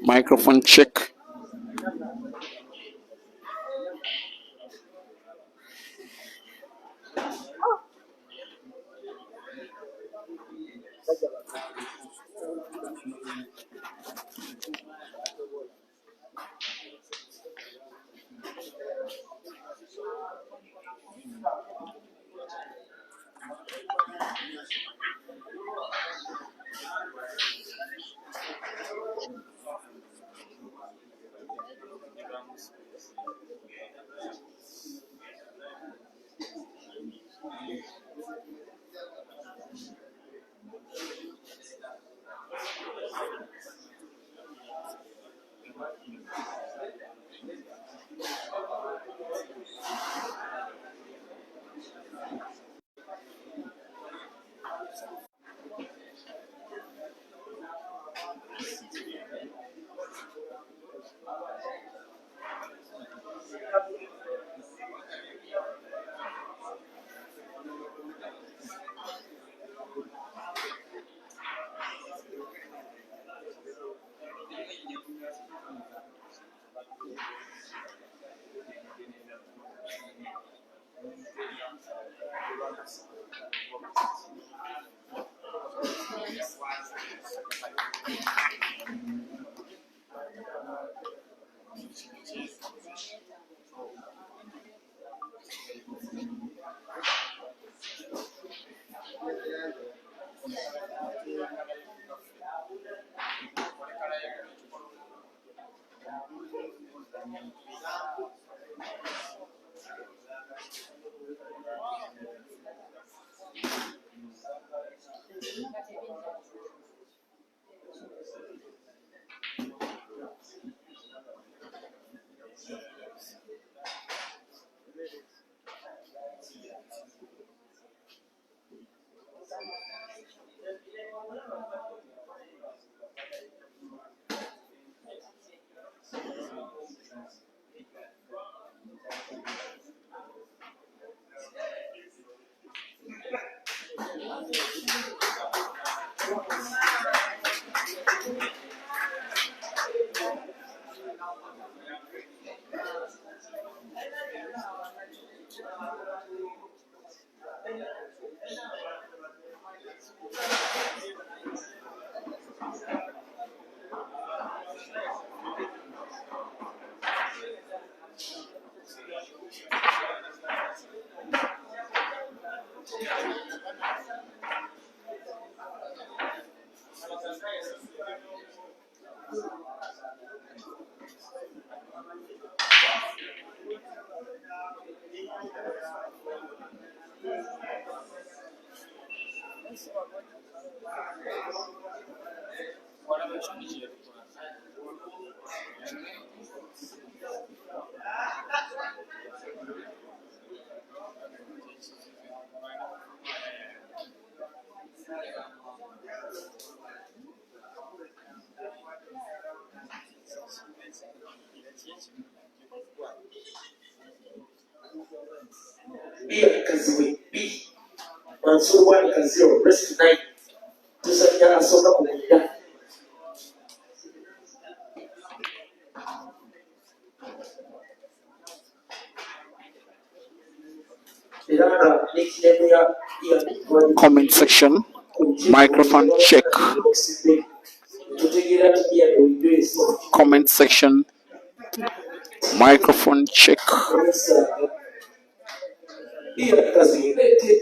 Microphone check. Ian KAZIBWE B. Mansoor BWANIKA 0. Rest 9. Tuzanya asonga kumunda. Comment section, microphone check. Comment section, microphone check. Comment section, microphone check.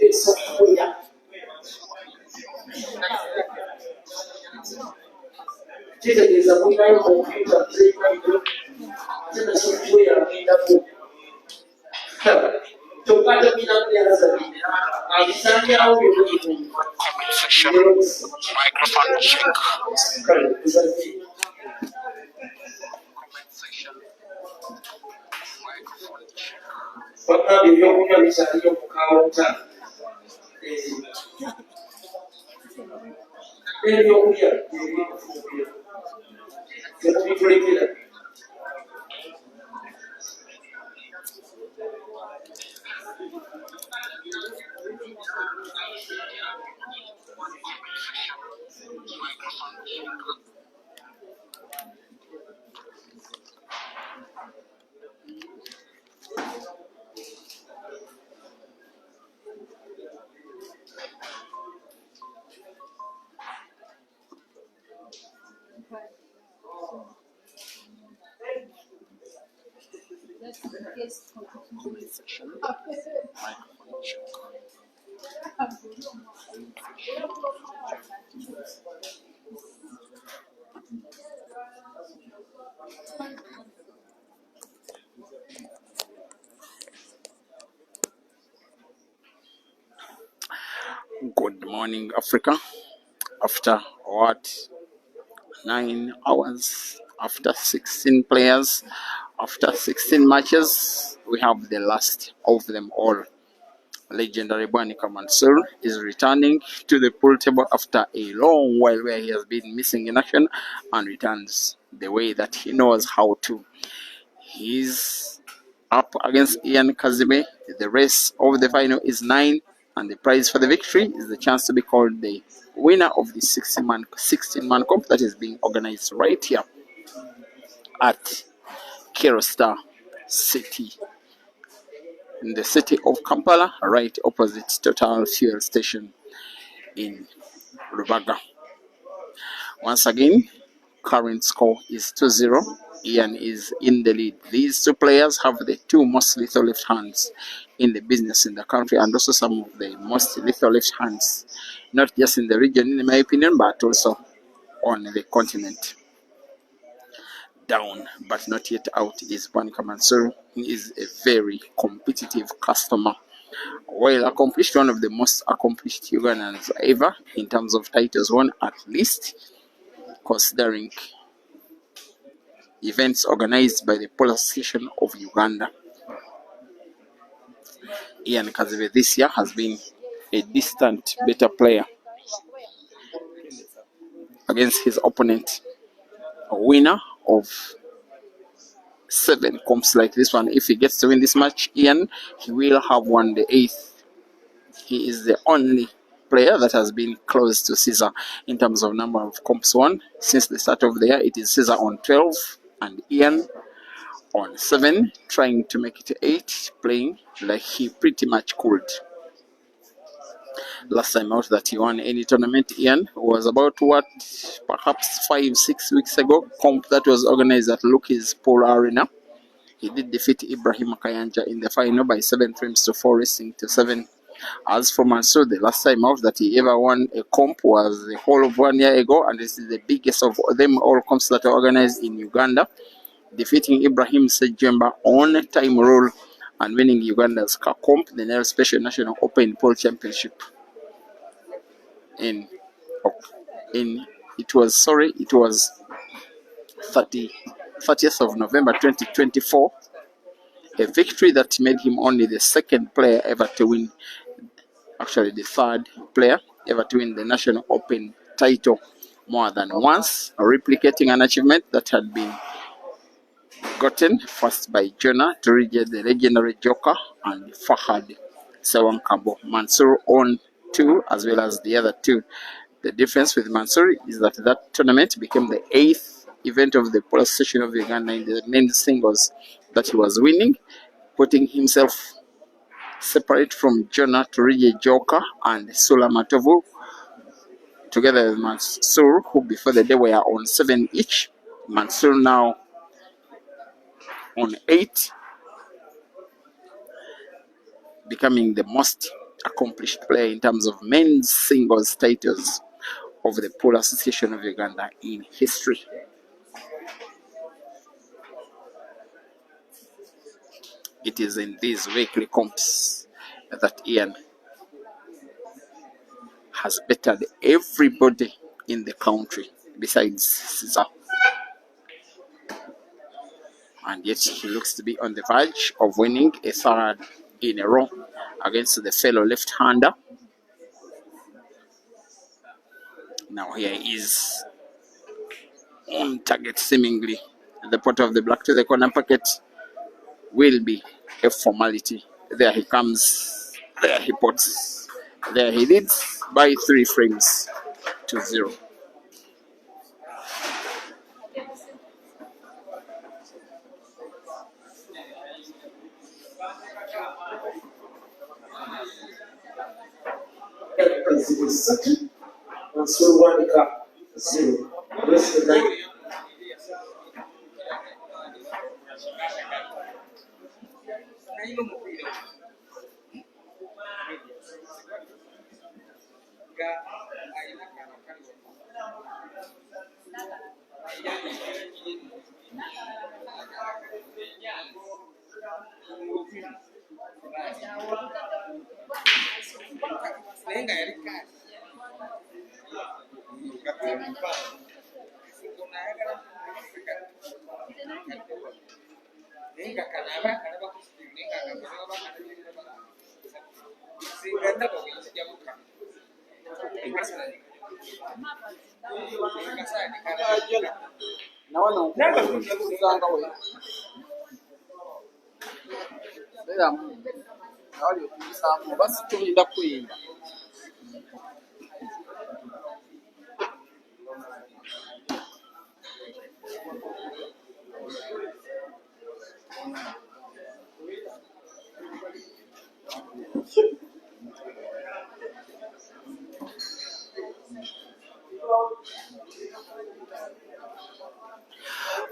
Good morning, Africa. After what? 9 hours, after 16 players, after 16 matches, we have the last of them all. Legendary BWANIKA Mansoor is returning to the pool table after a long while where he has been missing in action, and returns the way that he knows how to. He's up against Ian KAZIBWE. The race of the final is 9, and the prize for the victory is the chance to be called the winner of the 16-man comp that is being organized right here at Kirostar City, in the city of Kampala, right opposite Total Fuel Station in Rubaga. Once again, current score is 2-0. Ian is in the lead. These two players have the two most lethal left hands in the business in the country, and also some of the most lethal left hands, not just in the region, in my opinion, but also on the continent. Down but not yet out is BWANIKA Mansoor. He is a very competitive customer, well accomplished, one of the most accomplished Ugandans ever in terms of titles won, at least considering events organized by the Polo Association of Uganda. Ian KAZIBWE this year has been a distant better player against his opponent, a winner of 7 comps like this one. If he gets to win this match, Ian, he will have won the 8th. He is the only player that has been close to Caesar in terms of number of comps won since the start of the year. It is Caesar on 12 and Ian on 7, trying to make it 8, playing like he pretty much could. Last time out that he won any tournament, Ian, was about what, perhaps 5-6 weeks ago, comp that was organized at Luki's Pool Arena. He did defeat Ibrahim Kayanja in the final by 7 frames to 4 racing to 7. As for Mansoor, the last time out that he ever won a comp was the whole of 1 year ago, and this is the biggest of them all comps that are organized in Uganda, defeating Ibrahim Sejemba on time rule and winning Uganda's comp, the next special national open pool championship. It was 30th of November 2024, a victory that made him only the 2nd player ever to win, actually the 3rd player ever to win the national open title more than once, replicating an achievement that had been gotten first by Jonah to the legendary Joker and Fahad Sewankambo. Mansoor owned 2 as well as the other 2. The difference with Mansoor is that that tournament became the 8th event of the Pole Association of Uganda in the men's singles that he was winning, putting himself separate from Jonah Turije Joka and Sula Matovu, together with Mansoor, who before the day were on 7 each. Mansoor now on 8, becoming the most accomplished player in terms of men's singles titles of the Pole Association of Uganda in history. It is in these weekly comps that Ian has bettered everybody in the country besides Caesar. And yet he looks to be on the verge of winning a 3rd in a row against the fellow left-hander. Now here is on target seemingly. The pot of the black to the corner pocket will be a formality. There he comes. There he puts. There he leads by 3 frames to 0. KAZIBWE 3, MANSOOR BWANIKA 0. Rest of the night.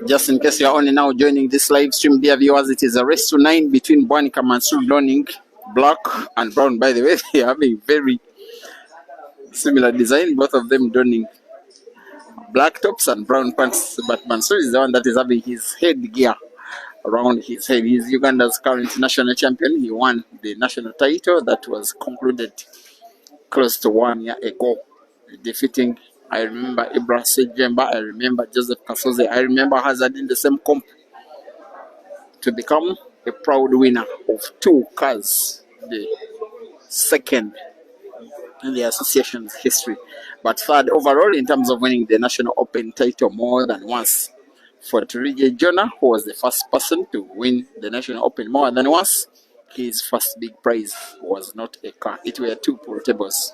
Just in case you are only now joining this live stream, dear viewers, it is a race to 9 between Bwanika Mansoor donning black and brown. By the way, they are having very similar design, both of them donning black tops and brown pants, but Mansoor is the one that is having his headgear around his head. He is Uganda's current national champion. He won the national title that was concluded close to 1 year ago, defeating, I remember, Ibra Sejemba, I remember Joseph Kasoze, I remember Hazard in the same comp, to become a proud winner of 2 cars, the second in the association's history, but 3rd overall in terms of winning the National Open title more than once. For Turije Jonah, who was the first person to win the National Open more than once, his first big prize was not a car, it were 2 pool tables.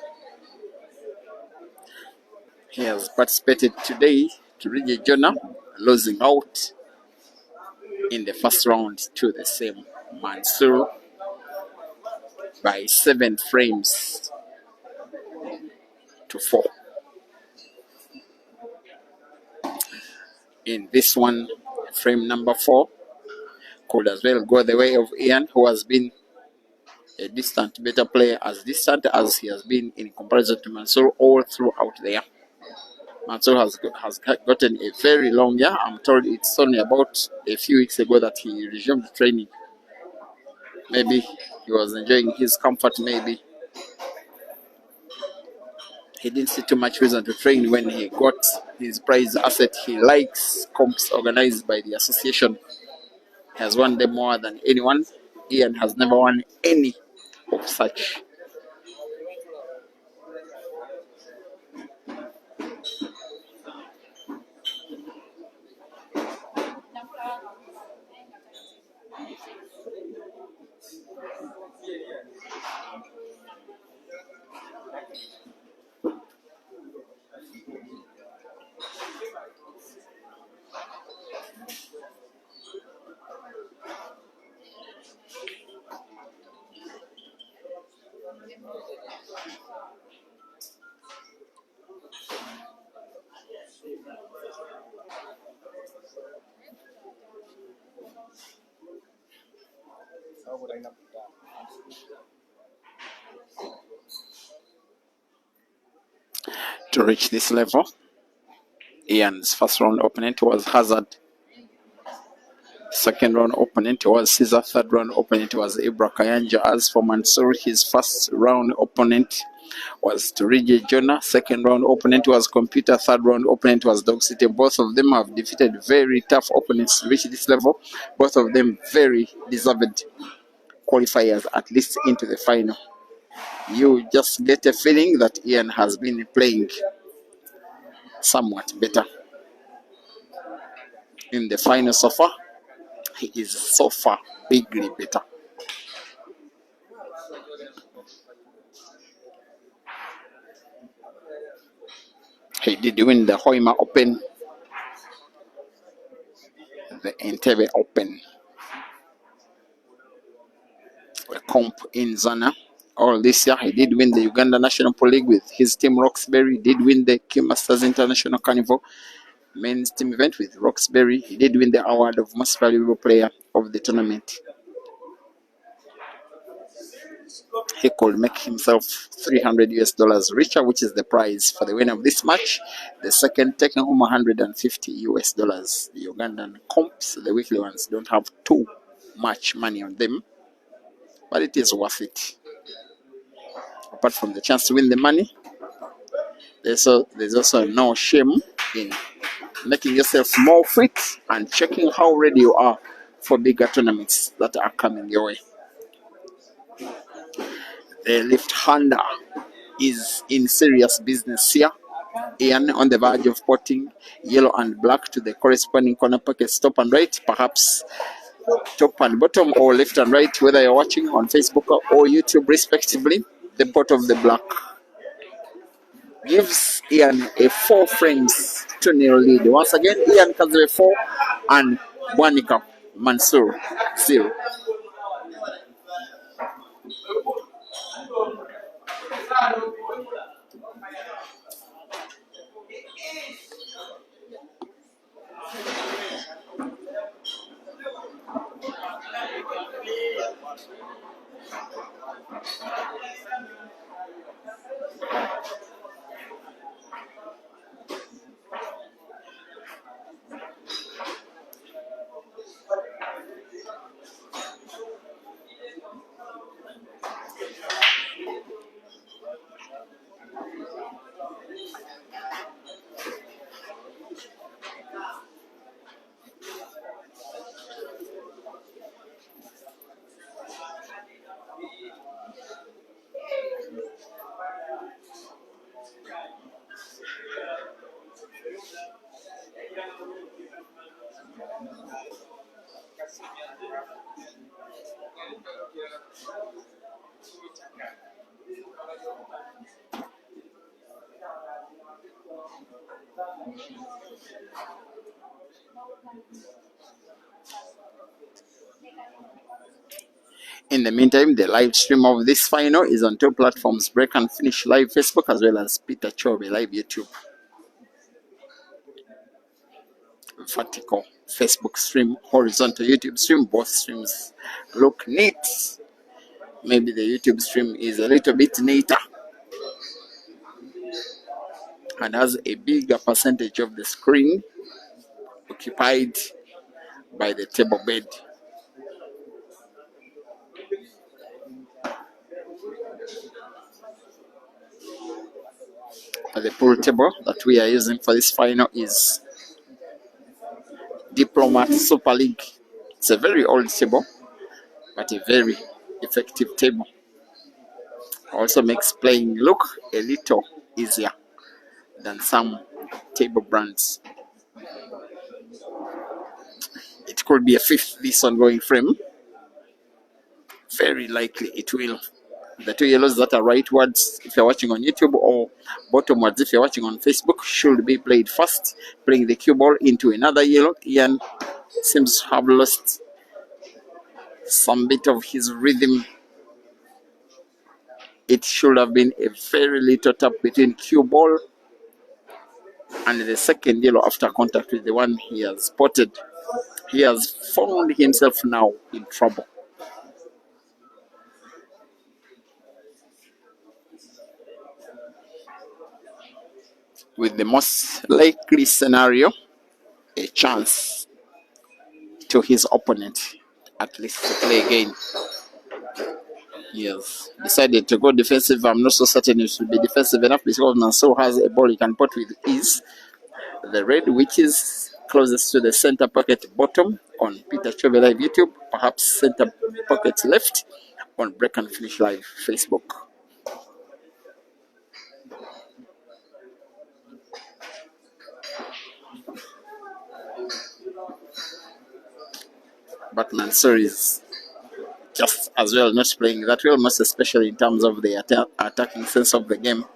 He has participated today, Turije Jonah, losing out in the first round to the same Mansoor by 7 frames to 4. In this one, frame number 4 could as well go the way of Ian, who has been a distant better player, as distant as he has been in comparison to Mansoor all throughout the year. Mansoor has gotten a very long year. I'm told it's only about a few weeks ago that he resumed training. Maybe he was enjoying his comfort, maybe he didn't see too much reason to train when he got his prize asset. He likes comps organized by the association. He has won them more than anyone. Ian has never won any of such. to reach this level. Ian's first round opponent was Hazard. Second round opponent was Caesar. Third round opponent was Ibra Kayanja. As for Mansoor, his first round opponent was Turiji Jonah. Second round opponent was Computer. Third round opponent was Dog City. Both of them have defeated very tough opponents to reach this level. Both of them very deserved qualifiers, at least into the final. You just get a feeling that Ian has been playing somewhat better in the final so far. He is so far bigly better. He did win the Hoima Open, the Entebbe Open, a comp in Zana. All this year, he did win the Uganda National Pro League with his team Roxbury. He did win the Q Masters International Carnival men's team event with Roxbury. He did win the award of most valuable player of the tournament. He could make himself $300 richer, which is the prize for the winner of this match. The second taking home $150. The Ugandan comps, the weekly ones, don't have too much money on them, but it is worth it. Apart from the chance to win the money, there's also no shame in making yourself more fit and checking how ready you are for bigger tournaments that are coming your way. The left-hander is in serious business here. Ian on the verge of potting yellow and black to the corresponding corner pockets, top and right, perhaps top and bottom, or left and right, whether you're watching on Facebook or YouTube respectively. The pot of the black gives Ian a 4 frames to 0 lead. Once again, Ian KAZIBWE 4 and Bwanika Mansoor 0. In the meantime, the live stream of this final is on 2 platforms: Break and Finish Live Facebook, as well as Peter Chobe Live YouTube. Vertical Facebook stream, horizontal YouTube stream. Both streams look neat. Maybe the YouTube stream is a little bit neater and has a bigger percentage of the screen occupied by the table bed. The pool table that we are using for this final is Diplomat Super League. It's a very old table, but a very effective table. Also makes playing look a little easier than some table brands. It could be a 5th this ongoing frame. Very likely it will. The 2 yellows that are rightwards if you're watching on YouTube, or bottomwards if you're watching on Facebook, should be played first. Playing the cue ball into another yellow. Ian seems to have lost some bit of his rhythm. It should have been a very little tap between cue ball and the second yellow after contact with the one he has spotted. He has found himself now in trouble. with the most likely scenario, a chance to his opponent at least to play again. He has decided to go defensive. I'm not so certain he should be defensive enough because Mansoor has a ball he can put with ease. The red, which is closest to the center pocket bottom on Peter Chove Live YouTube, perhaps center pocket left on Break and Finish Live Facebook. But Mansoor is just as well not playing that well, most especially in terms of the attacking sense of the game.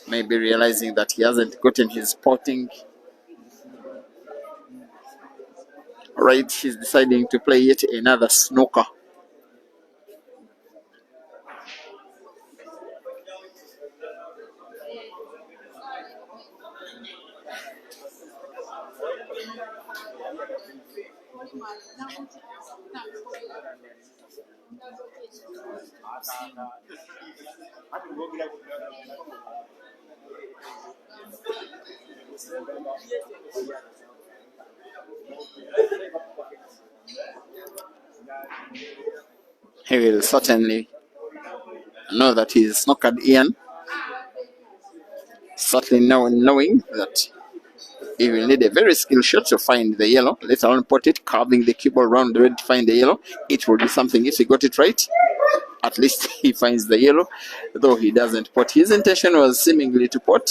Maybe realizing that he hasn't gotten his spotting right, he's deciding to play yet another snooker. He will certainly know that he's snookered Ian. Certainly knowing that he will need a very skilled shot to find the yellow, let alone put it, carving the cue ball around the red to find the yellow. It will be something if he got it right. At least he finds the yellow, though he doesn't pot. His intention was seemingly to pot.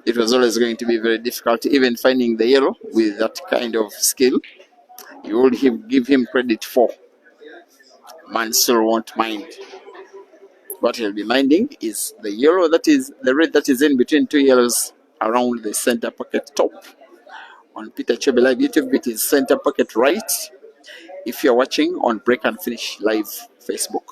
It was always going to be very difficult, even finding the yellow with that kind of skill. You would give him credit for. Mansoor won't mind. What he'll be minding is the yellow, that is the red that is in between two yellows around the center pocket top. On Peter Chebe Live YouTube, it is center pocket right. If you're watching on Break and Finish Live Facebook.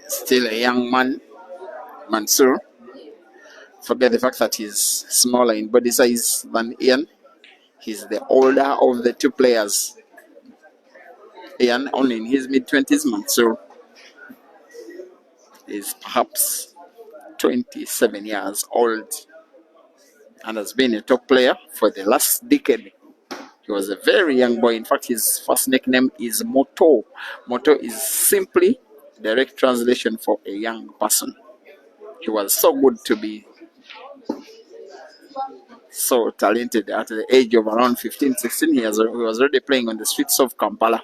Still a young man, Mansoor. Forget the fact that he's smaller in body size than Ian. He's the older of the two players. Ian only in his mid-20s. Mansoor is perhaps 27 years old and has been a top player for the last decade. He was a very young boy. In fact, his first nickname is Moto. Moto is simply direct translation for a young person. He was so good to be so talented at the age of around 15, 16 years. He was already playing on the streets of Kampala.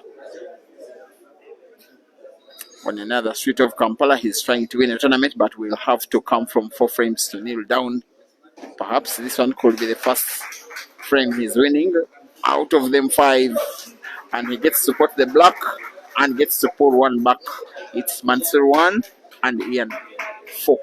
On another street of Kampala, he's trying to win a tournament, but will have to come from 4 frames to kneel down. Perhaps this one could be the first frame he's winning. Out of them 5, and he gets to put the black and gets to pull one back. It's Mansoor 1 and Ian 4.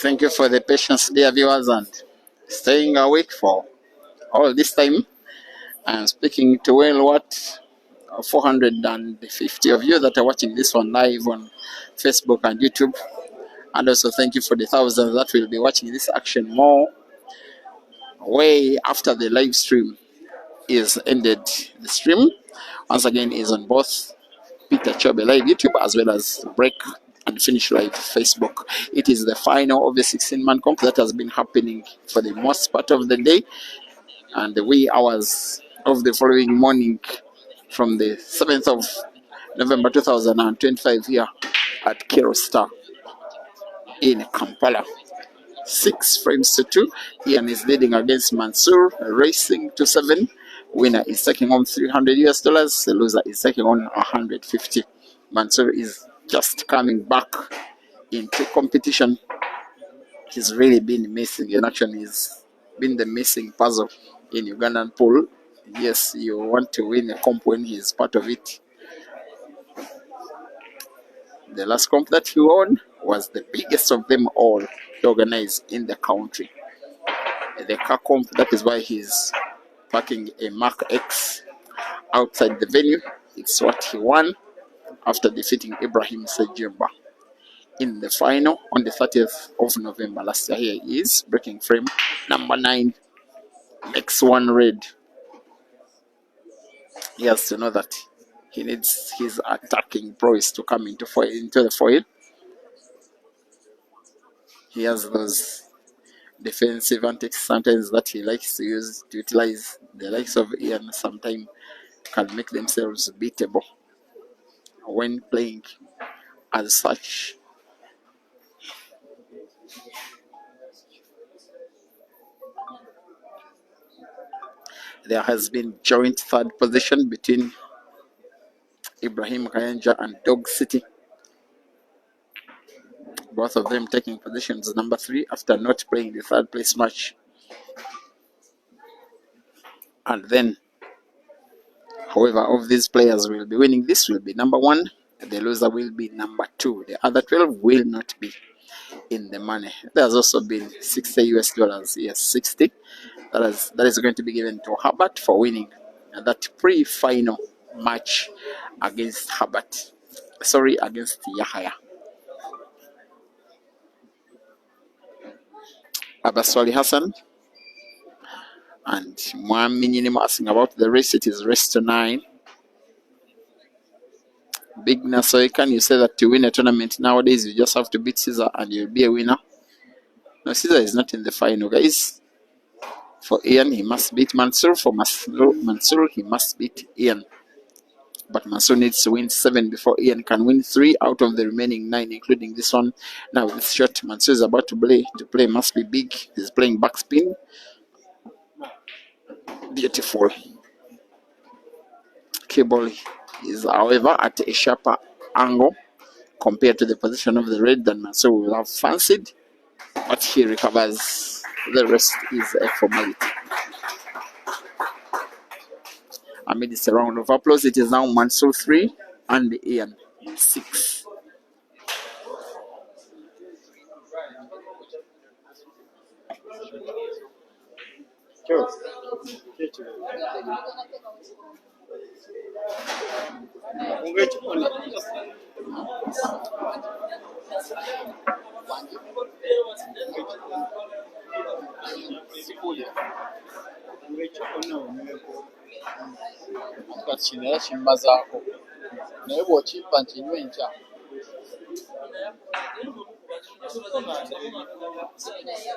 Thank you for the patience, dear viewers, and staying awake for all this time. And speaking to well, what 450 of you that are watching this one live on Facebook and YouTube. And also thank you for the thousands that will be watching this action more way after the live stream is ended. The stream, once again, is on both Peter Chobe Live YouTube as well as Break and Finish Live Facebook. It is the final of the 16-man comp that has been happening for the most part of the day and the wee hours of the following morning from the 7th of November 2025 here at Kiro Star in Kampala. 6 frames to 2. Ian is leading against Mansoor, racing to 7. Winner is taking on $300 US. The loser is taking on 150. Mansoor is just coming back into competition. He's really been missing in action. He's been the missing puzzle in Ugandan pool. Yes, you want to win a comp when he's part of it. The last comp that he won was the biggest of them all organized in the country. The car comp, that is why he's parking a Mark X outside the venue. It's what he won after defeating Ibrahim Sejimba in the final on the 30th of November last year. Here he is, breaking frame number 9, X1 red. He has to know that he needs his attacking prowess to come into the foil. He has those defensive antics sometimes that he likes to use to utilize. The likes of Ian sometimes can make themselves beatable when playing as such. There has been joint third position between Ibrahim Kayanja and Dog City. Both of them taking positions number 3 after not playing the third place match. And then, however, of these players will be winning, this will be number 1. The loser will be number 2. The other 12 will not be in the money. There's also been $60 US. Yes, 60. That is going to be given to Herbert for winning that pre-final match against against Yahya. Abaswali Hassan and Mwami Nyinimo asking about the race. It is race to 9. Big Nasoy, can you say that to win a tournament nowadays you just have to beat Caesar and you'll be a winner? No, Caesar is not in the final, guys. For Ian, he must beat Mansoor. For Mansoor, he must beat Ian. But Mansoor needs to win 7 before Ian can win 3 out of the remaining 9, including this one. Now, this shot Mansoor is about to play must be big. He's playing backspin. Beautiful. Cable is, however, at a sharper angle compared to the position of the red than Mansoor will have fancied. But he recovers. The rest is a formality. Amidst a round of applause, it is now Mansoor 3 and Ian 6.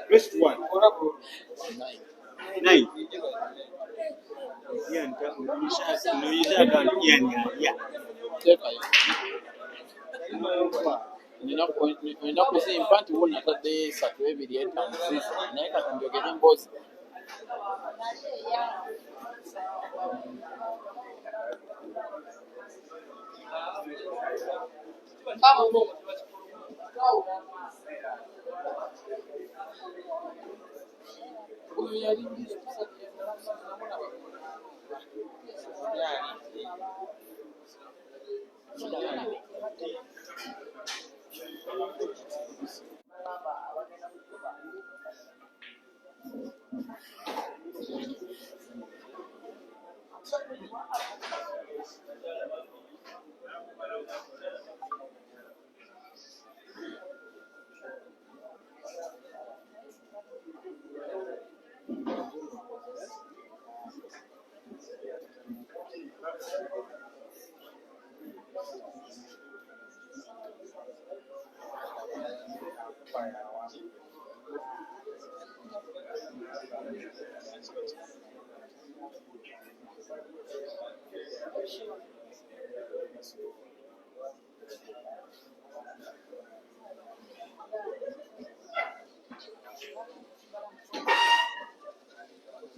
Rest 1. 9.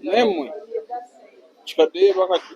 Nemwe kikadde bakati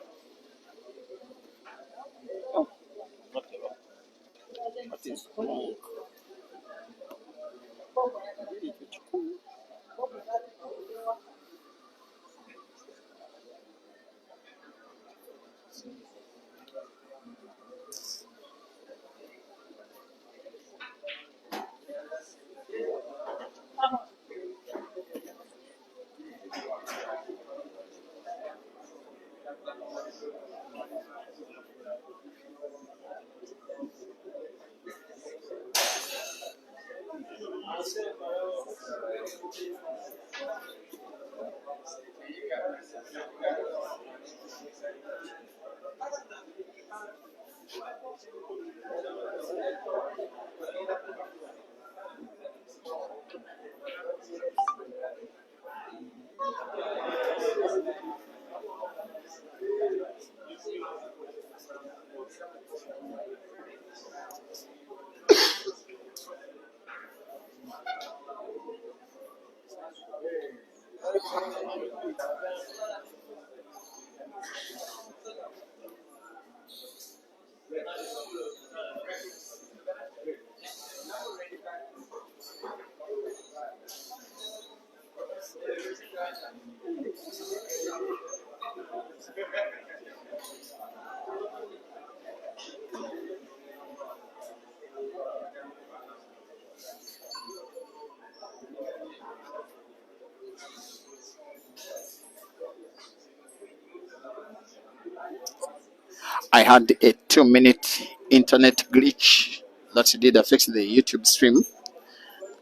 I had a 2-minute internet glitch that did affect the YouTube stream.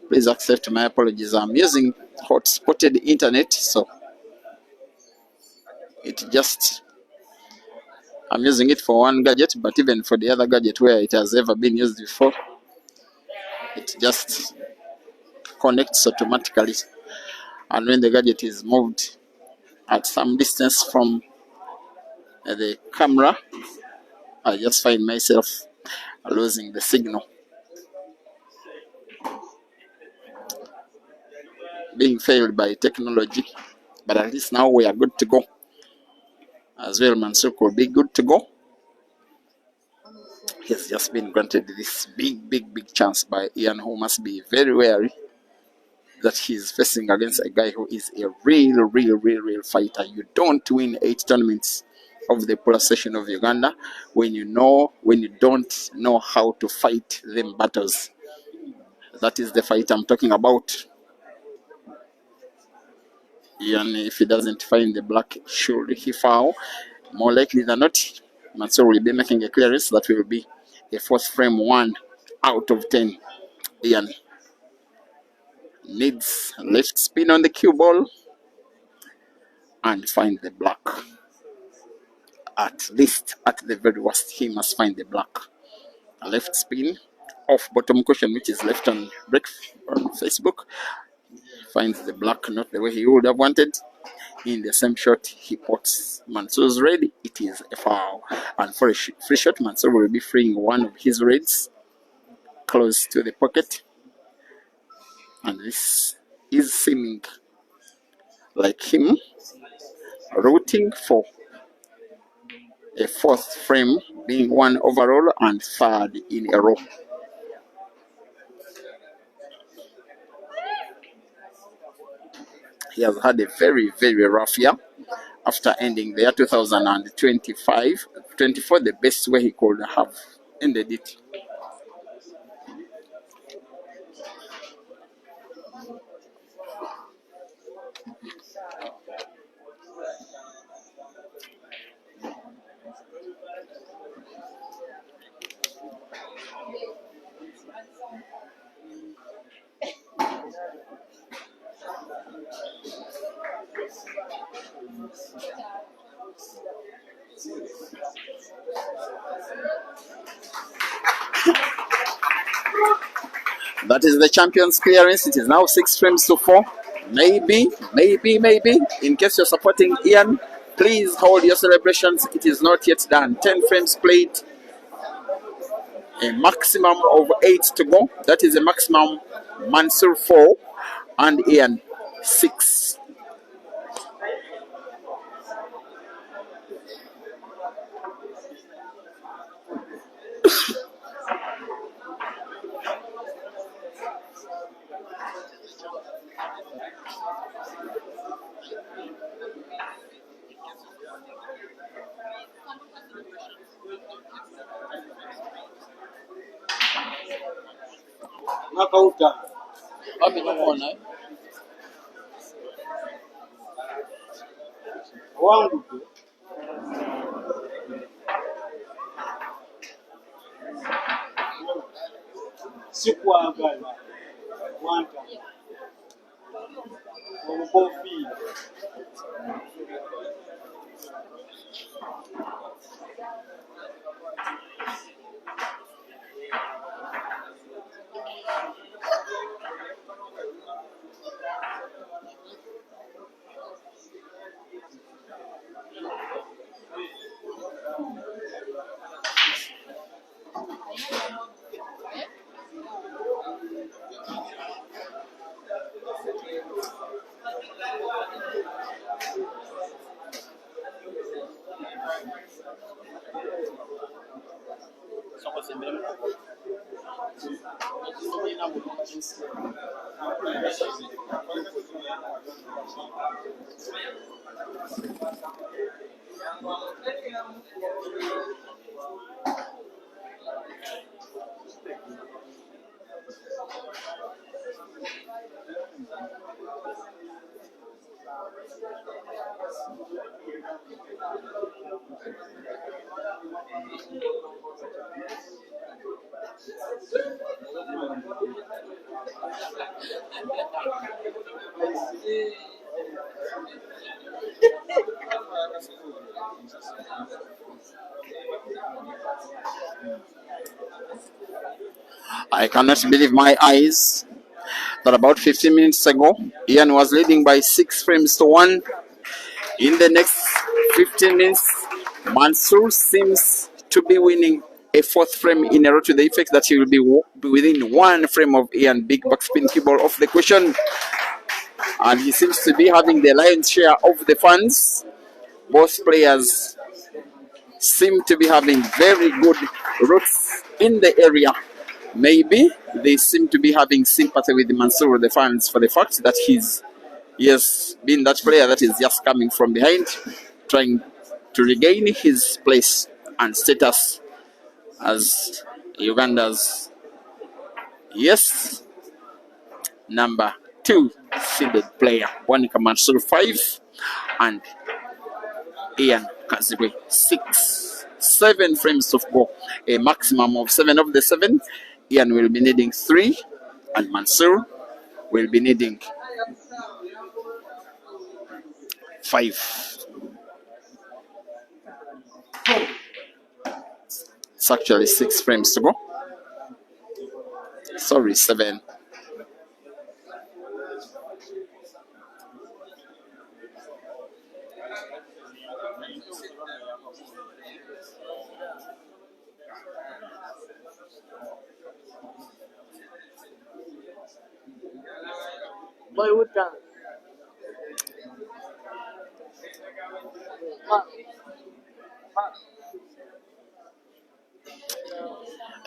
Please accept my apologies. I'm using hotspotted internet, so it just, I'm using it for one gadget, but even for the other gadget where it has ever been used before, it just connects automatically. And when the gadget is moved at some distance from the camera, I just find myself losing the signal. Being failed by technology, but at least now we are good to go. As well, Mansoor could be good to go. He has just been granted this big chance by Ian, who must be very wary that he's facing against a guy who is a real fighter. You don't win 8 tournaments of the Polar Session of Uganda when you don't know how to fight them battles. That is the fight I'm talking about. Ian, if he doesn't find the black, should he foul, more likely than not, Mansoor will be making a clearance that will be a fourth frame 1 out of 10. Ian needs left spin on the cue ball and find the black. At least, at the very worst, he must find the black. A left spin off bottom cushion, which is left on break on Facebook. Finds the black, not the way he would have wanted. In the same shot, he puts Mansoor's red. It is a foul. And for a free shot, Mansoor will be freeing one of his reds close to the pocket. And this is seeming like him rooting for a fourth frame, being 1 overall and 3rd in a row. He has had a very rough year after ending the year 2024 the best way he could have ended it. That is the champion's clearance. It is now 6 frames to 4. Maybe. In case you're supporting Ian, please hold your celebrations. It is not yet done. 10 frames played. A maximum of 8 to go. That is a maximum. Mansoor 4 and Ian 6. I cannot believe my eyes that about 15 minutes ago, Ian was leading by 6 frames to 1. In the next 15 minutes, Mansoor seems to be winning a 4th frame in a row, to the effect that he will be within 1 frame of Ian. Big backspin cue ball off the cushion. And he seems to be having the lion's share of the funds. Both players seem to be having very good roots in the area. Maybe they seem to be having sympathy with Mansoor, the fans, for the fact that he has been that player that is just coming from behind, trying to regain his place and status as Uganda's, number 2 seeded player. Bwanika Mansoor 5 and Ian KAZIBWE 6. 7 frames to go. A maximum of 7 of the 7. Ian will be needing 3 and Mansoor will be needing 5. It's actually 6 frames to go. Sorry, 7.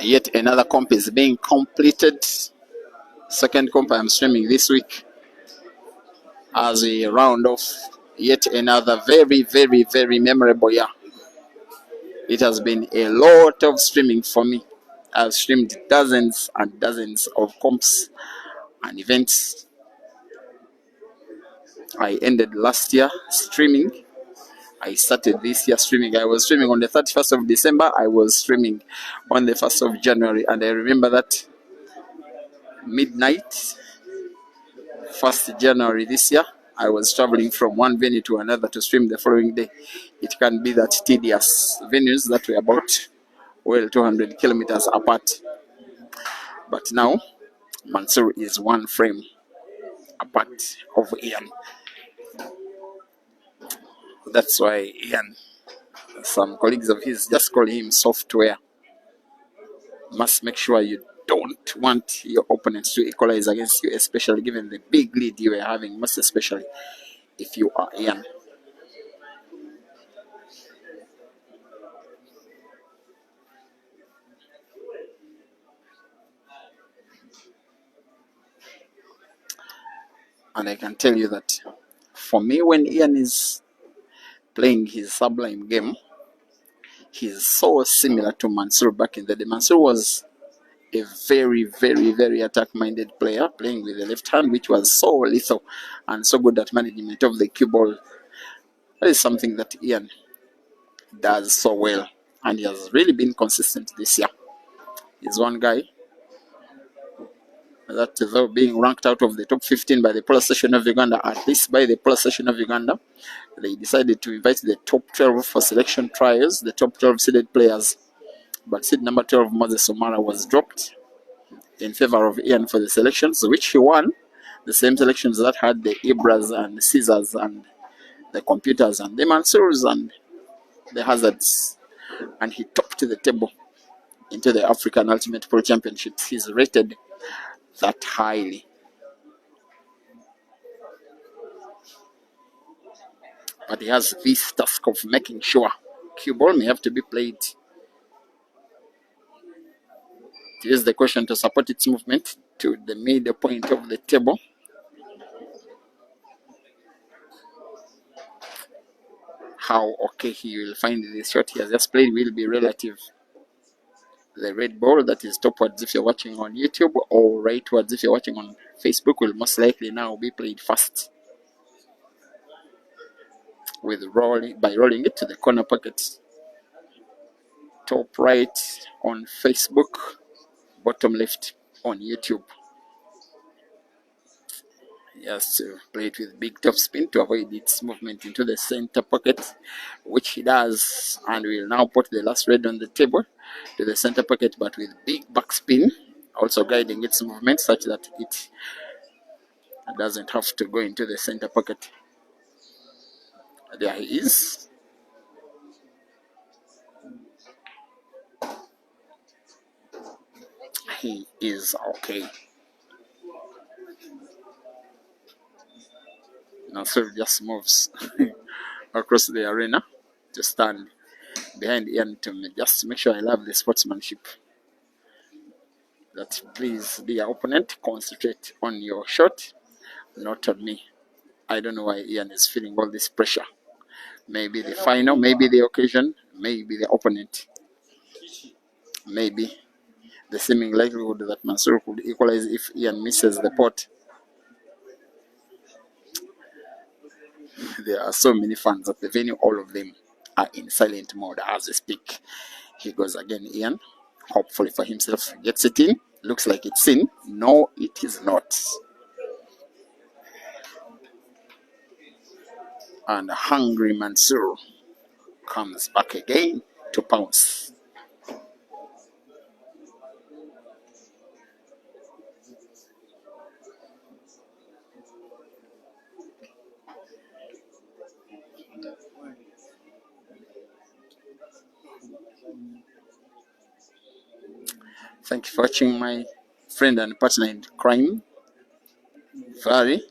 Yet another comp is being completed. Second comp I'm streaming this week as we round off yet another very memorable year. It has been a lot of streaming for me. I've streamed dozens and dozens of comps and events. I ended last year streaming. I started this year streaming. I was streaming on the 31st of December. I was streaming on the 1st of January. And I remember that midnight, 1st January this year, I was traveling from one venue to another to swim the following day. It can be that tedious. Venues that were about, well, 200 kilometers apart. But now, Mansoor is one frame apart of Ian. That's why Ian, some colleagues of his just call him software. Must make sure you don't want your opponents to equalize against you, especially given the big lead you are having, most especially if you are Ian. And I can tell you that for me, when Ian is playing his sublime game, he's so similar to Mansoor back in the day. Mansoor was a very, very, very attack-minded player, playing with the left hand, which was so lethal and so good at management of the cue ball. That is something that Ian does so well, and he has really been consistent this year. He's one guy that, though being ranked out of the top 15 by the Police Station of Uganda, at least by the Police Station of Uganda, they decided to invite the top 12 for selection trials, the top 12 seeded players. But seed number 12, Moses Omara, was dropped in favor of Ian for the selections, which he won. The same selections that had the Ibras and the Caesars and the computers and the Mansoors and the Hazards. And he topped the table into the African Ultimate Pro Championship. He's rated that highly. But he has this task of making sure cue ball may have to be played. It is the question to support its movement to the middle point of the table. How okay he will find this shot he has just played will be relative. The red ball that is topwards if you're watching on YouTube, or rightwards if you're watching on Facebook, will most likely now be played first. With by rolling it to the corner pocket. Top right on Facebook, bottom left on YouTube. He has to play it with big top spin to avoid its movement into the center pocket, which he does, and will now put the last red on the table to the center pocket, but with big backspin, also guiding its movement such that it doesn't have to go into the center pocket. There he is. He is okay. Now, so just moves across the arena to stand behind Ian to just make sure I love the sportsmanship. That please, dear opponent, concentrate on your shot, not on me. I don't know why Ian is feeling all this pressure. Maybe the final, maybe the occasion, maybe the opponent, maybe the seeming likelihood that Mansoor could equalize if Ian misses the pot. There are so many fans at the venue, all of them are in silent mode as we speak. Here goes again Ian, hopefully for himself, gets it in. Looks like it's in. No, it is not. And hungry Mansoor comes back again to pounce. Thank you for watching, my friend and partner in crime, Vary,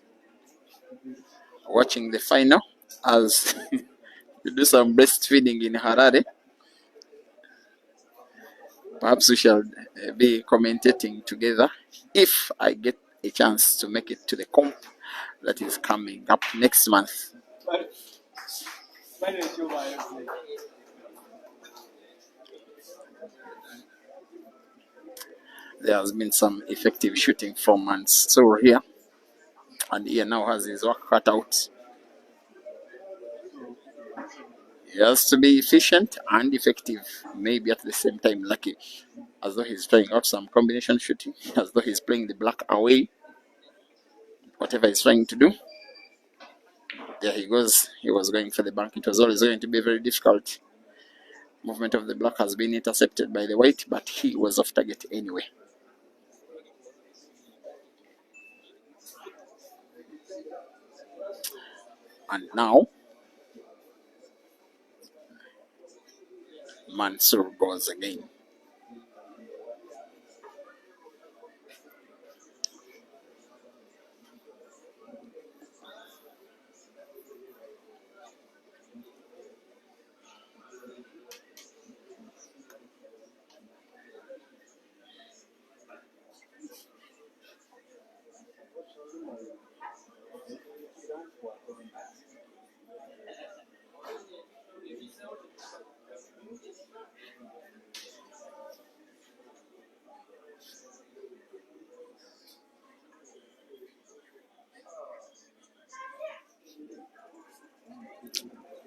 watching the final as we do some breastfeeding in Harare. Perhaps we shall be commentating together if I get a chance to make it to the comp that is coming up next month. There has been some effective shooting from Mansoor here, and he now has his work cut out. He has to be efficient and effective, maybe at the same time lucky, as though he's trying out some combination shooting, as though he's playing the black away, whatever he's trying to do. There he goes. He was going for the bank. It was always going to be very difficult. Movement of the black has been intercepted by the white, but he was off target anyway. And now Mansoor goes again.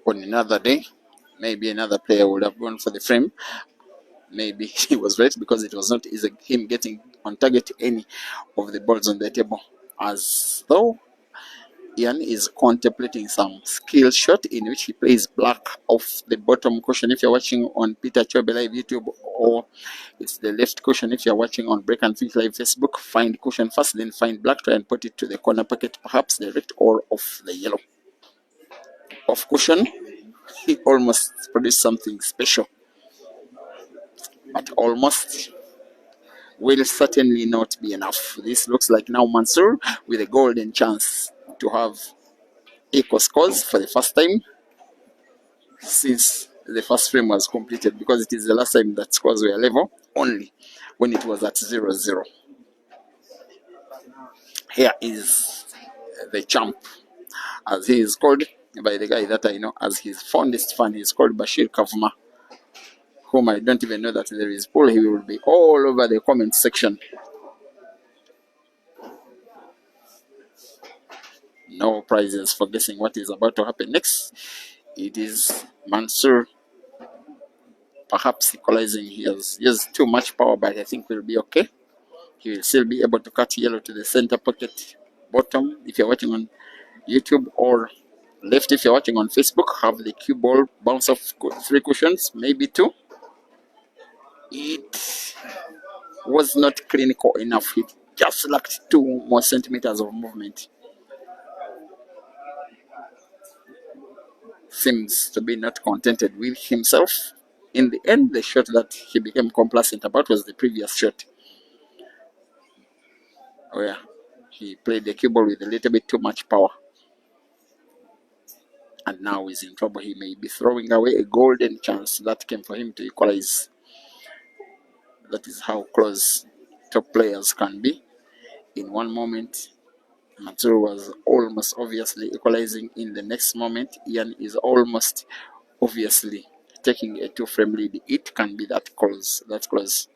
On another day, maybe another player would have gone for the frame. Maybe he was right because it was not easy him getting on target any of the balls on the table. As though Ian is contemplating some skill shot in which he plays black off the bottom cushion if you're watching on Peter Chobe Live YouTube, or it's the left cushion if you're watching on Break and Think Live Facebook. Find cushion first, then find black, try and put it to the corner pocket, perhaps direct or off the yellow. Off cushion, he almost produced something special, but almost will certainly not be enough. This looks like now Mansoor with a golden chance to have equal scores for the first time since the first frame was completed, because it is the last time that scores were level, only when it was at 0-0. Here is the champ, as he is called by the guy that I know as his fondest fan. He's called Bashir Kavuma, whom I don't even know that there is pool. He will be all over the comment section. No prizes for guessing what is about to happen next. It is Mansoor perhaps equalizing. He has too much power, but I think we'll be okay. He will still be able to cut yellow to the center pocket bottom if you're watching on YouTube, or left if you're watching on Facebook. Have the cue ball bounce off 3 cushions, maybe 2. It was not clinical enough. It just lacked 2 more centimeters of movement. Seems to be not contented with himself. In the end, the shot that he became complacent about was the previous shot, where he played the cue ball with a little bit too much power. And now he's in trouble. He may be throwing away a golden chance that came for him to equalize. That is how close top players can be. In one moment, Mansoor was almost obviously equalizing. In the next moment, Ian is almost obviously taking a 2-frame lead. It can be that close. That close.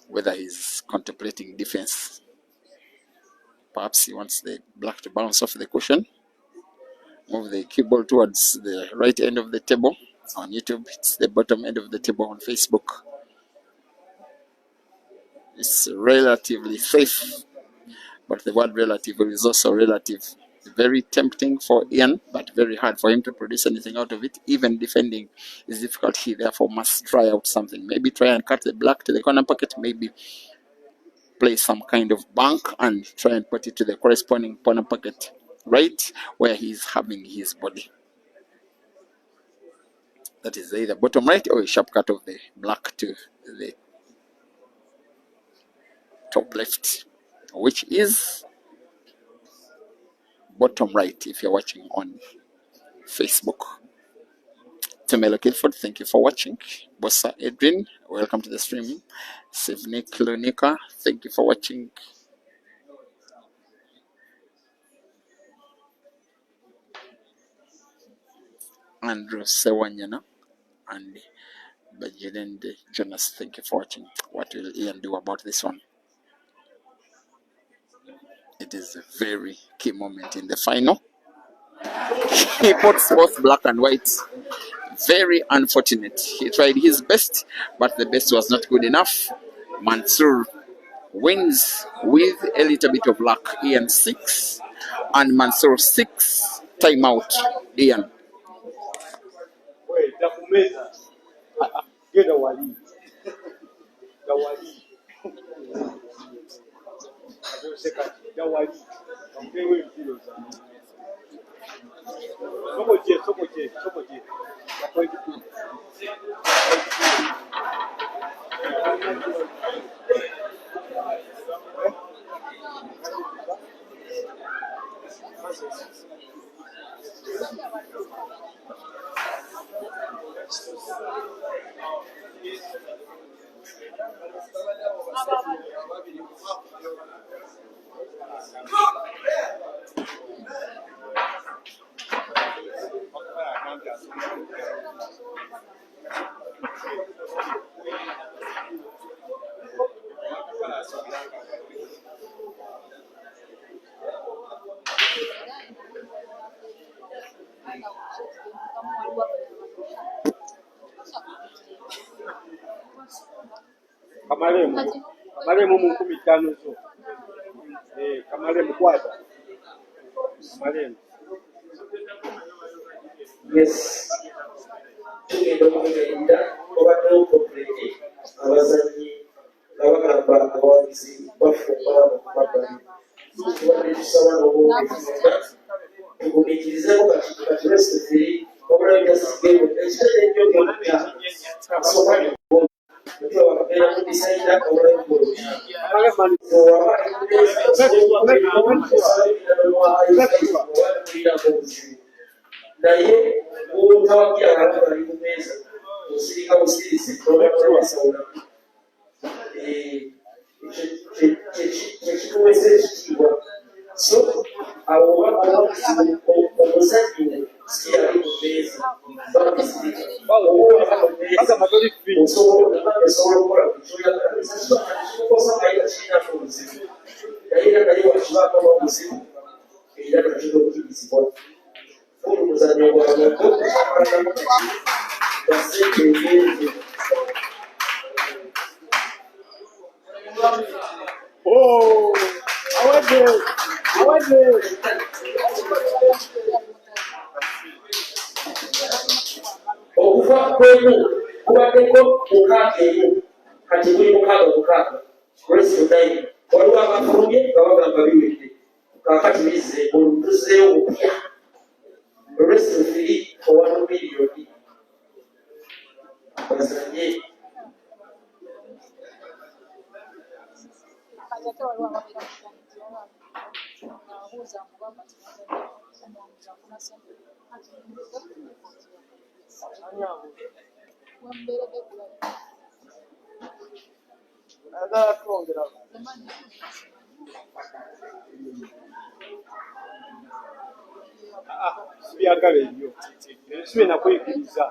Whether he's contemplating defense, perhaps he wants the black to bounce off the cushion. Move the cue ball towards the right end of the table. On YouTube, it's the bottom end of the table. On Facebook, it's relatively safe, but the word relative is also relative. Very tempting for Ian, but very hard for him to produce anything out of it. Even defending is difficult. He therefore must try out something. Maybe try and cut the black to the corner pocket. Maybe play some kind of bank and try and put it to the corresponding corner pocket, right where he's having his body. That is either bottom right or a sharp cut of the black to the top left, which is bottom right if you're watching on Facebook. Temelo Kidford, thank you for watching. Bossa Edwin, welcome to the stream. Sivnik Lunika, thank you for watching. Andrew Sewanyana and Bajilende Jonas, thank you for watching. What will Ian do about this one? It is a very key moment in the final. He puts both black and white. Very unfortunate. He tried his best, but the best was not good enough. Mansoor wins with a little bit of luck. Ian 6 and Mansoor 6. Timeout, Ian. Wait, Dakumeza. Get a wali. The wali. The wali. Okay, we feel Kamaremu mu 15 zo. Kamaremu kwata. Kamaremu. Yes. Tugenda okugenda obaddewo kompuleti abazannyi abagamba abawagizi bafumba mu mabbali. Tubadde tusaba n'obwobifunda tugumiikirizeeko kati resitiri wabula byasigeemu ekitale ennyo byonna asooka nebigomba mutwe wakabeera mu disayida obulamu bwolki naye bw'otawagira abantu bali ku meeza osirika busirisi nobakolesawula kyekituweesa ekitiibwa so awo omuzannyi si yali ku meeza osobola okukola kyoyagalakimukosa kirinamu obuzibu naye era naye wakibaako n'obuzibu era nakino okkirizibwa omuzannyo gwamuntu basente ebyenze okuva kwemu kubaddeko mukaaga emu kati buli mukaaga resitonayi waliwo abafulumye nga bagamba biwedde kaakati bizze olutuzeewo bupya resitofiri owano miliyoni bazanye byagala ebyo ebisibe nakwekiriza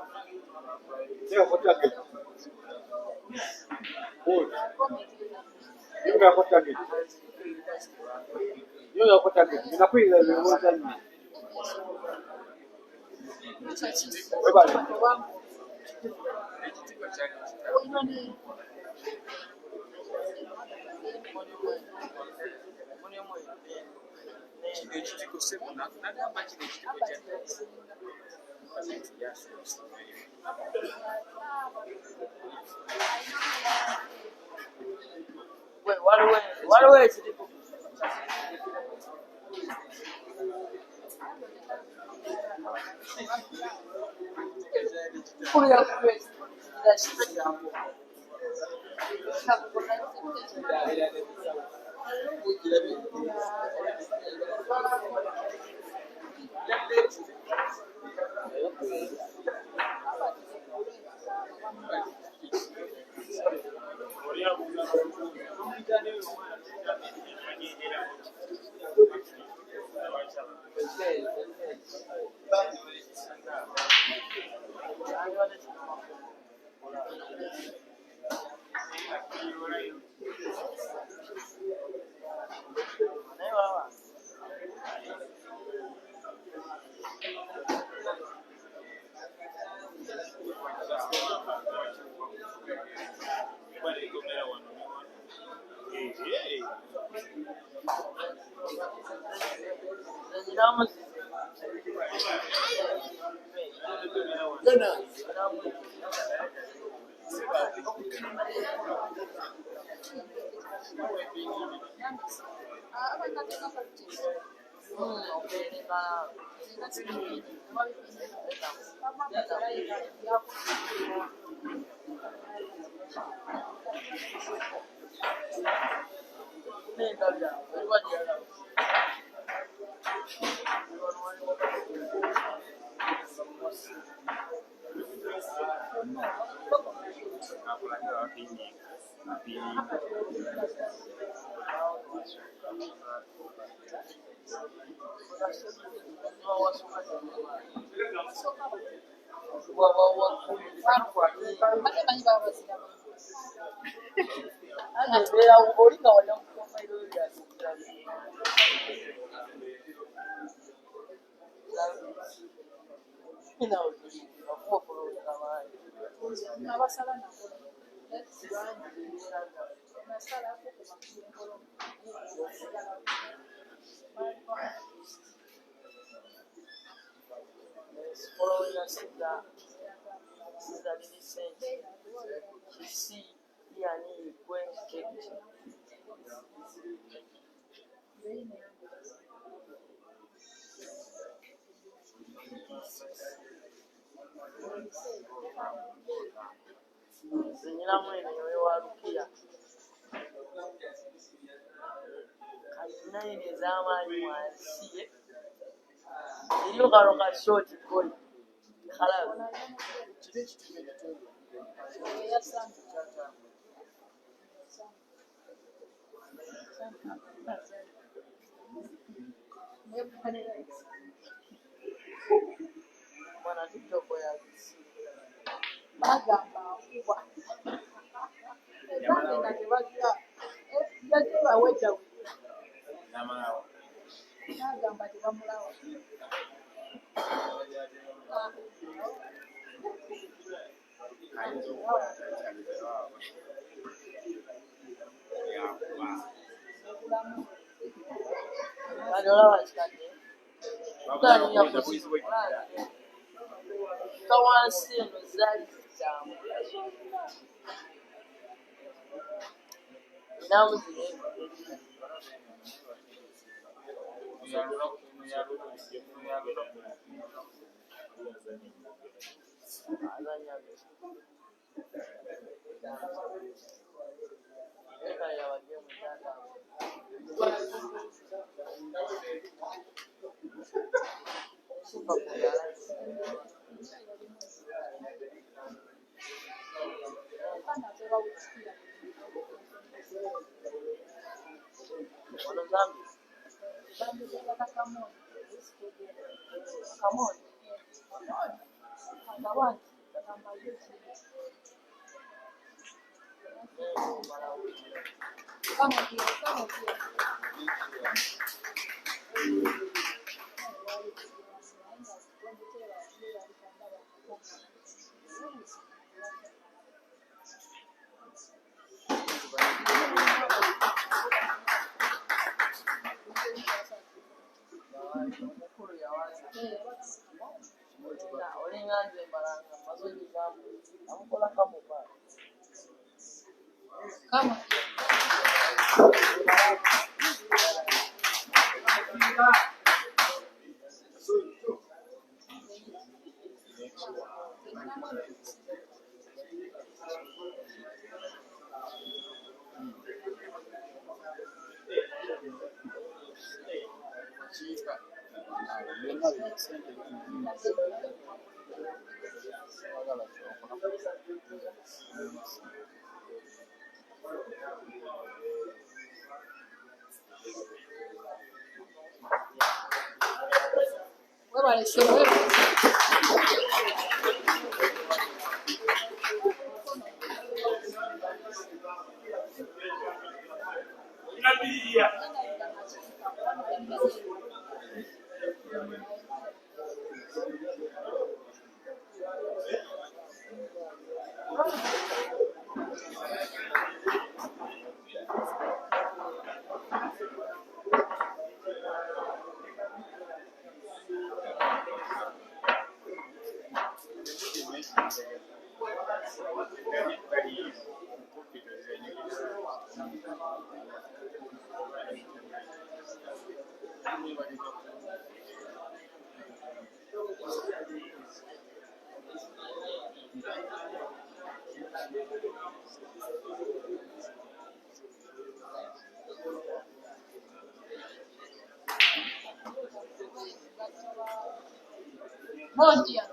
Moja.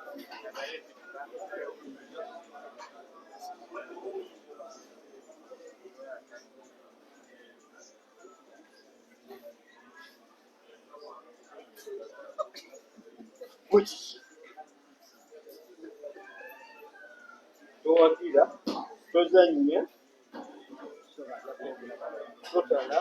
Which towakira tozannya totala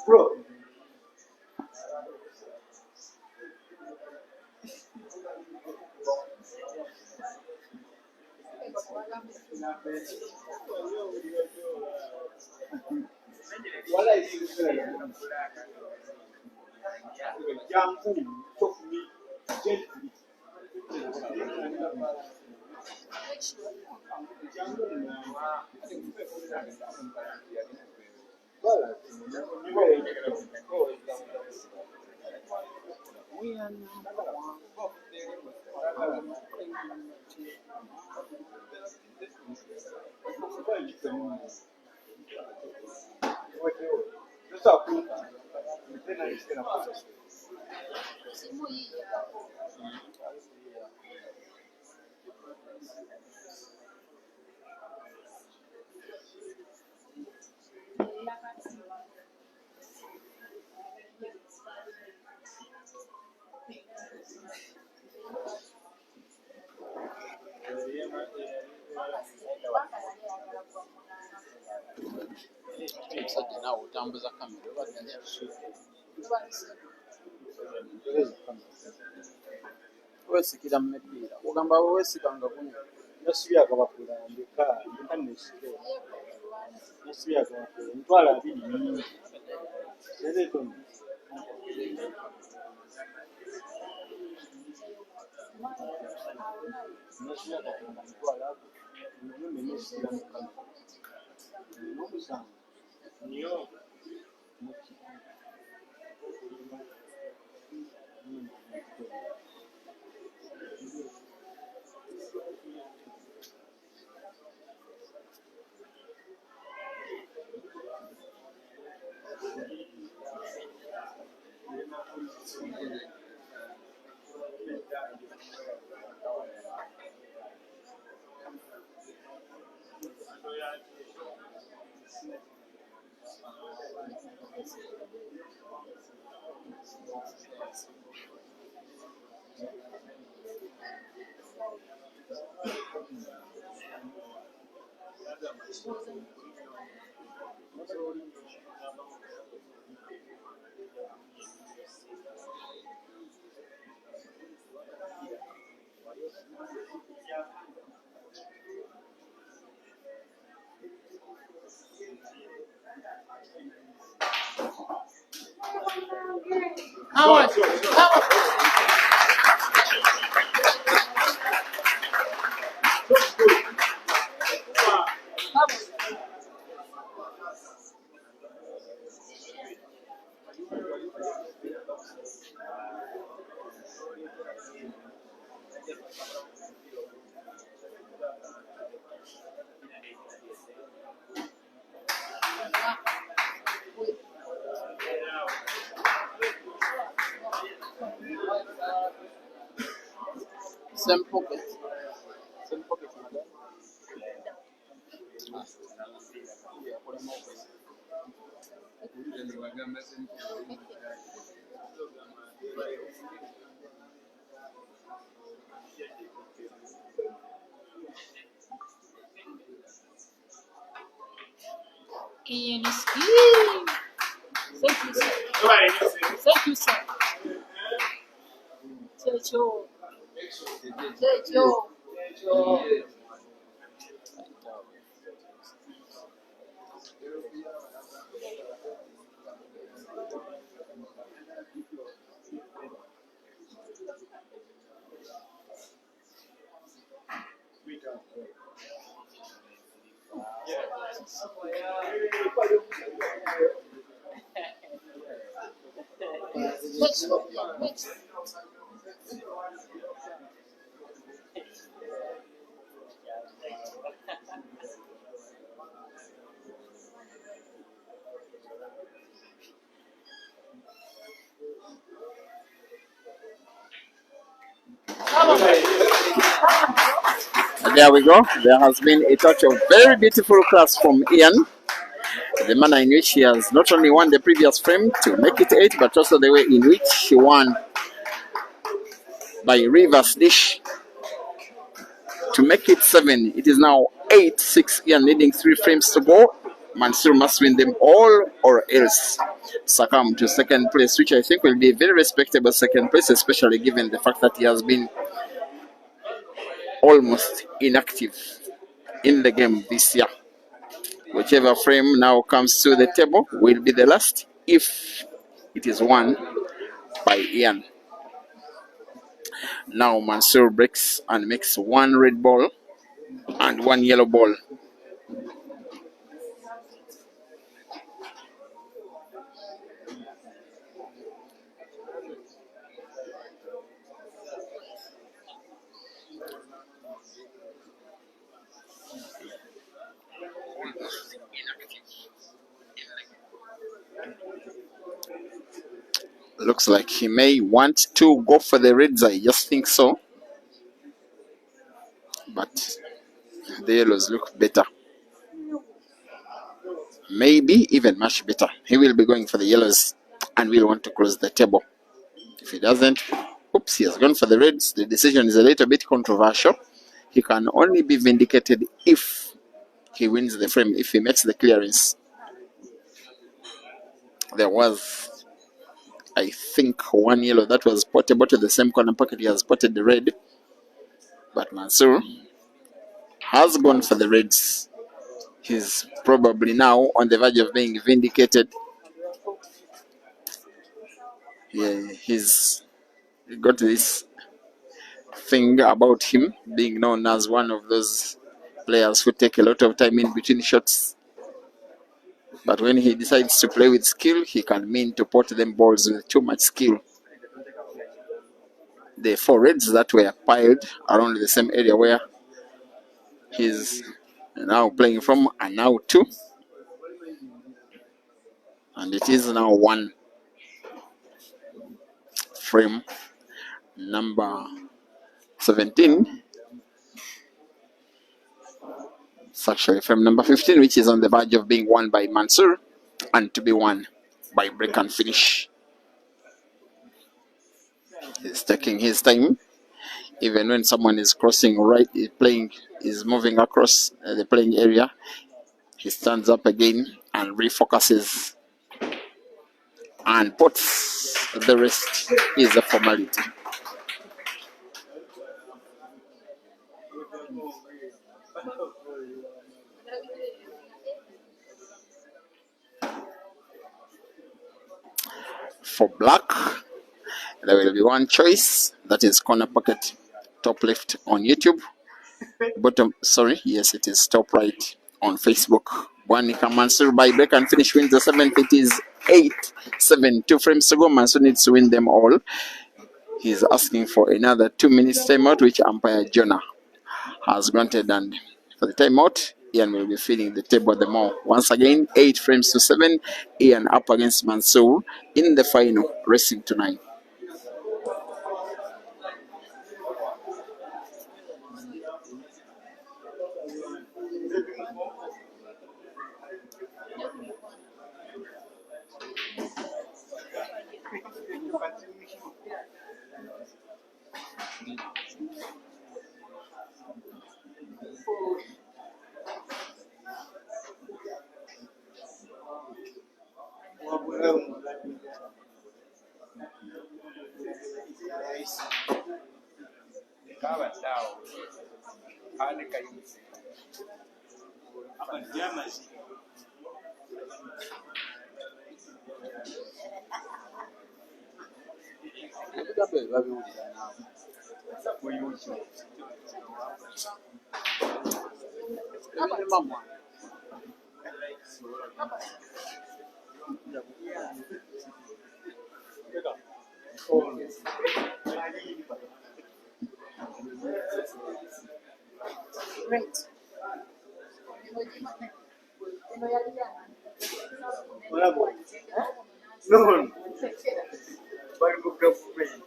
bro wala isizwe jambu tokumi gently jambu wala We are number one. Simu hii. Omusajja naawe otambuza kamera obadde weesikira mu mipiira ogamba weesikanga kuno nasibyaga bakula ndeka nesike nasibyaga bakula ntwala abiri nyingi zereetono nasibyaga bakula ntwala nyumbe nesira mukama n'omusango niyo Howard. same pocket. Ian is Thank you, sir. Thank you, sir. There we go. There has been a touch of very beautiful class from Ian. The manner in which he has not only won the previous frame to make it 8, but also the way in which he won by reverse dish to make it 7. It is now 8-6. Ian leading 3 frames to go. Mansoor must win them all or else succumb to second place, which I think will be a very respectable second place, especially given the fact that he has been almost inactive in the game this year. Whichever frame now comes to the table will be the last if it is won by Ian. Now Mansoor breaks and makes 1 red ball and 1 yellow ball. Looks like he may want to go for the reds. I just think so. But the yellows look better. Maybe even much better. He will be going for the yellows and will want to close the table. If he doesn't, oops, he has gone for the reds. The decision is a little bit controversial. He can only be vindicated if he wins the frame, if he makes the clearance. There was, I think, 1 yellow that was portable to the same corner pocket. He has spotted the red. But Mansoor has gone for the reds. He's probably now on the verge of being vindicated. Yeah, he's got this thing about him being known as one of those players who take a lot of time in between shots. But when he decides to play with skill, he can mean to pot them balls with too much skill. The 4 reds that were piled around the same area where he's now playing from are now 2. And it is now 1 frame number 17. It's actually frame number 15, which is on the verge of being won by Mansoor and to be won by break and finish. He's taking his time. Even when someone is crossing right, is moving across the playing area, he stands up again and refocuses and puts the rest is a formality. For black, there will be 1 choice, that is corner pocket top left on YouTube. Bottom, sorry, yes, it is top right on Facebook. Bwanika Mansoor by break and finish wins the 7th. It is 8-7. 2 frames to go. Mansoor needs to win them all. He's asking for another 2 minutes timeout, which umpire Jonah has granted. And for the timeout, Ian will be feeding the table the more. Once again, 8 frames to 7. Ian up against Mansoor in the final, racing tonight. Great. No. Bali mu government.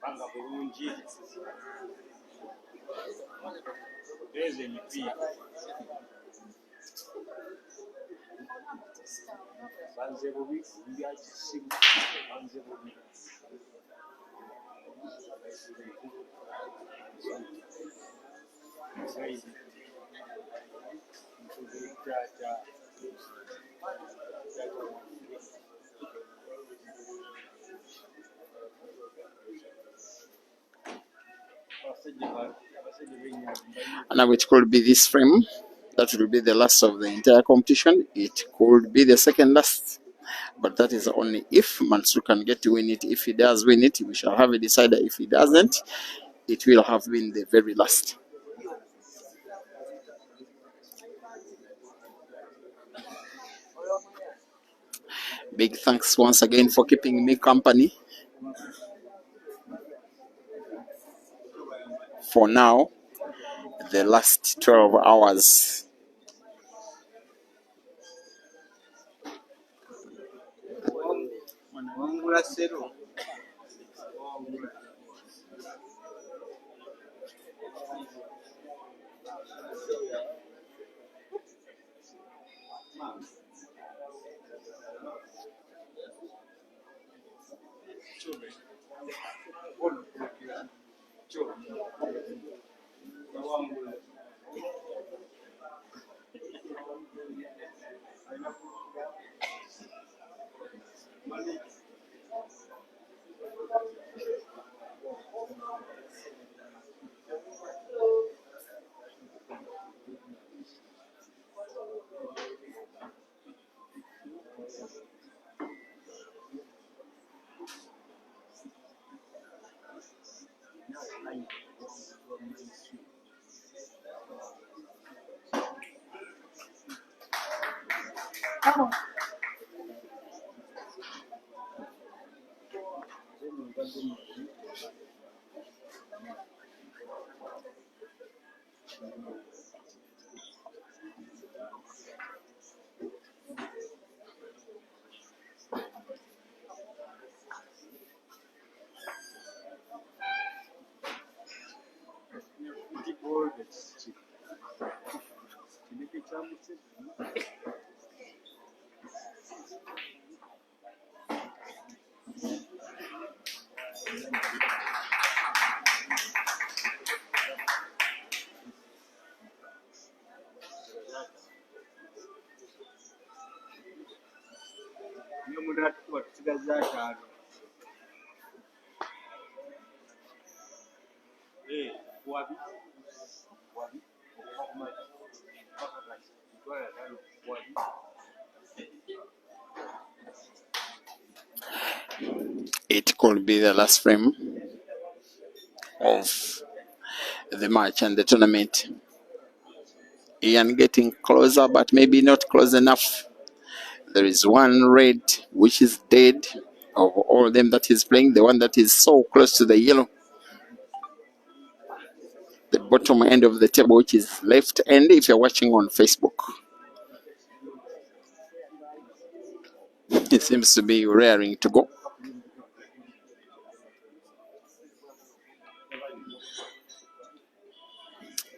Panga bulungi. Teze emipira. Banze bubi bya kisimu. Banze bubi. Saidi. Jaja. Now it could be this frame. That will be the last of the entire competition. It could be the second last. But that is only if Mansoor can get to win it. If he does win it, we shall have a decider. If he doesn't, it will have been the very last. Big thanks once again for keeping me company. For now, the last 12 hours. It could be the last frame of the match and the tournament. Ian getting closer, but maybe not close enough. There is one red which is dead of all them that he's playing, the one that is so close to the yellow. The bottom end of the table, which is left end if you're watching on Facebook. It seems to be raring to go.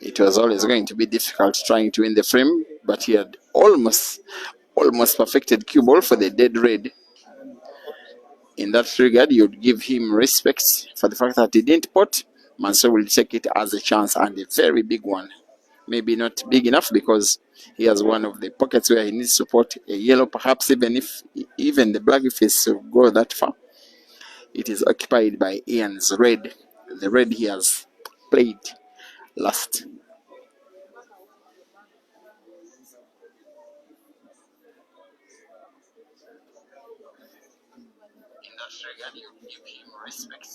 It was always going to be difficult trying to win the frame, but he had almost perfected cue ball for the dead red. In that regard, you'd give him respect for the fact that he didn't pot. Mansoor will take it as a chance, and a very big one. Maybe not big enough because he has one of the pockets where he needs to pot a yellow, perhaps even the black, if it's to go that far. It is occupied by Ian's red, the red he has played last. In that regard, you give him respect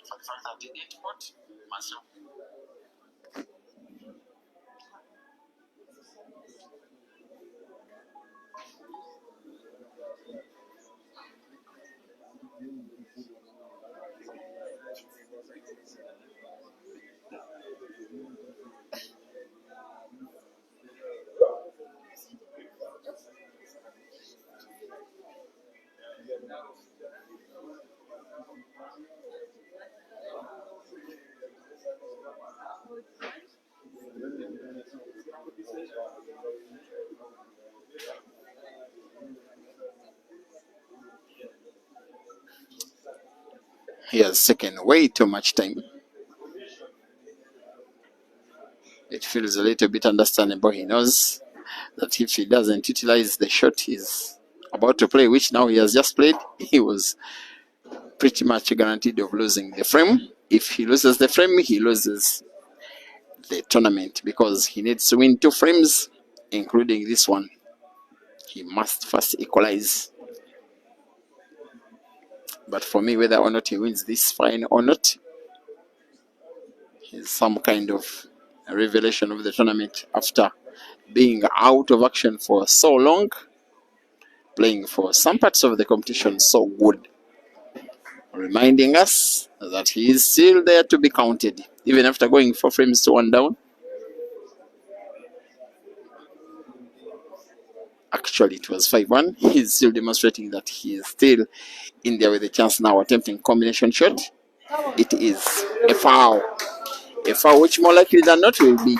for the fact that he didn't pot. Mansoor. He has taken way too much time. It feels a little bit understandable. He knows that if he doesn't utilize the shot he's about to play, which now he has just played, he was pretty much guaranteed of losing the frame. If he loses the frame, he loses the tournament because he needs to win 2 frames, including this one. He must first equalize. But for me, whether or not he wins this fine or not is some kind of a revelation of the tournament after being out of action for so long, playing for some parts of the competition so good, reminding us that he is still there to be counted, even after going 4 frames to 1 down. Actually, it was 5-1. He's still demonstrating that he is still in there with a chance now, attempting combination shot. It is a foul. A foul which more likely than not will be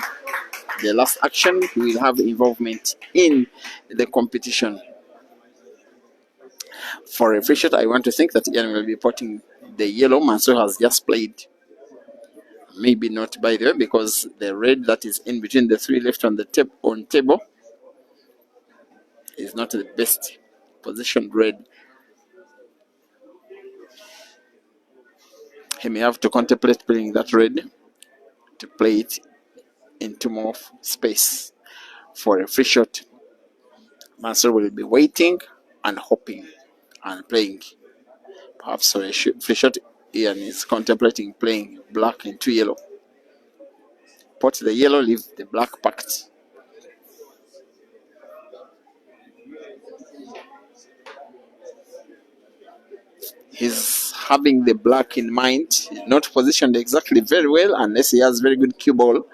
the last action. He will have involvement in the competition. For a free shot, I want to think that Ian will be potting the yellow. Mansoor has just played. Maybe not, by the way, because the red that is in between the 3 left on the table is not the best positioned red. He may have to contemplate playing that red to play it into more space for a free shot. Mansoor will be waiting and hoping and playing perhaps for a free shot. Ian is contemplating playing black into yellow. Pot the yellow, leave the black packed. He's having the black in mind, not positioned exactly very well unless he has very good cue ball.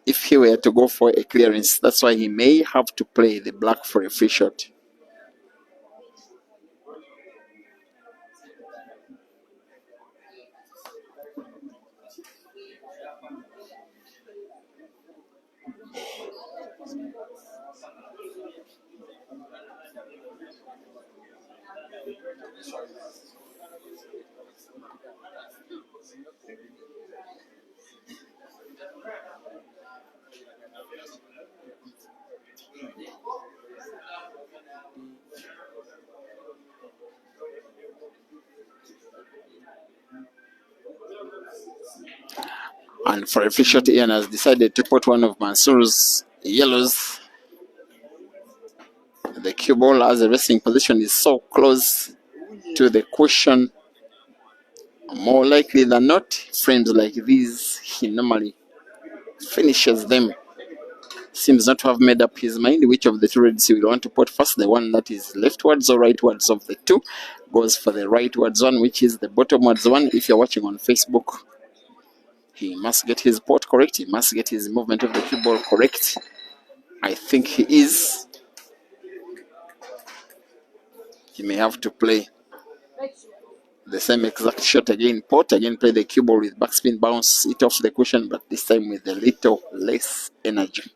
If he were to go for a clearance, that's why he may have to play the black for a free shot. And for a free shot, Ian has decided to put one of Mansoor's yellows. The cue ball as a resting position is so close to the cushion. More likely than not, frames like these, he normally finishes them. Seems not to have made up his mind which of the two reds he will want to put first. The one that is leftwards or rightwards of the two goes for the rightwards one, which is the bottomwards one. If you're watching on Facebook, he must get his pot correct. He must get his movement of the cue ball correct. I think he is. He may have to play the same exact shot again. Pot again, play the cue ball with backspin, bounce it off the cushion, but this time with a little less energy.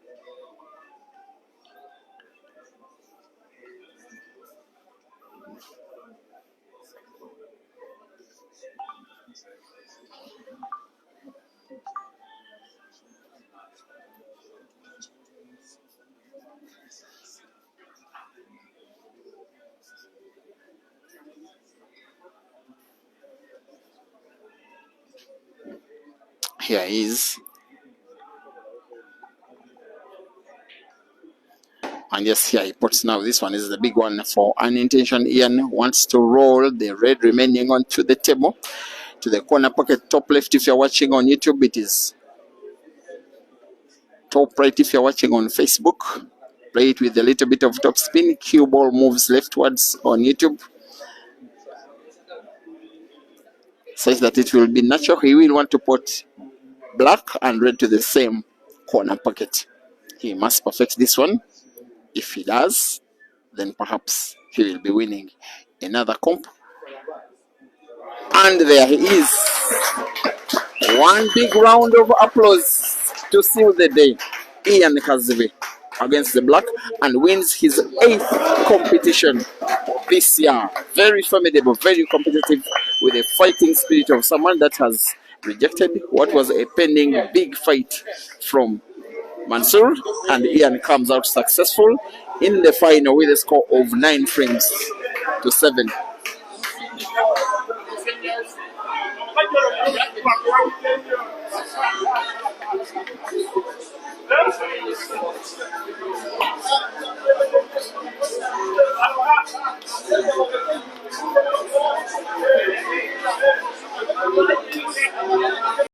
Here he is. And yes, here he puts now. This one is the big one for unintentional. Ian wants to roll the red remaining onto the table, to the corner pocket, top left if you're watching on YouTube. It is top right if you're watching on Facebook. Play it with a little bit of top spin. Cue ball moves leftwards on YouTube, such that it will be natural. He will want to put black and red to the same corner pocket. He must perfect this one. If he does, then perhaps he will be winning another comp. And there he is. One big round of applause to seal the day. Ian KAZIBWE against the black, and wins his 8th competition this year. Very formidable, very competitive, with a fighting spirit of someone that has rejected what was a pending big fight from Mansoor, and Ian comes out successful in the final with a score of 9 frames to 7.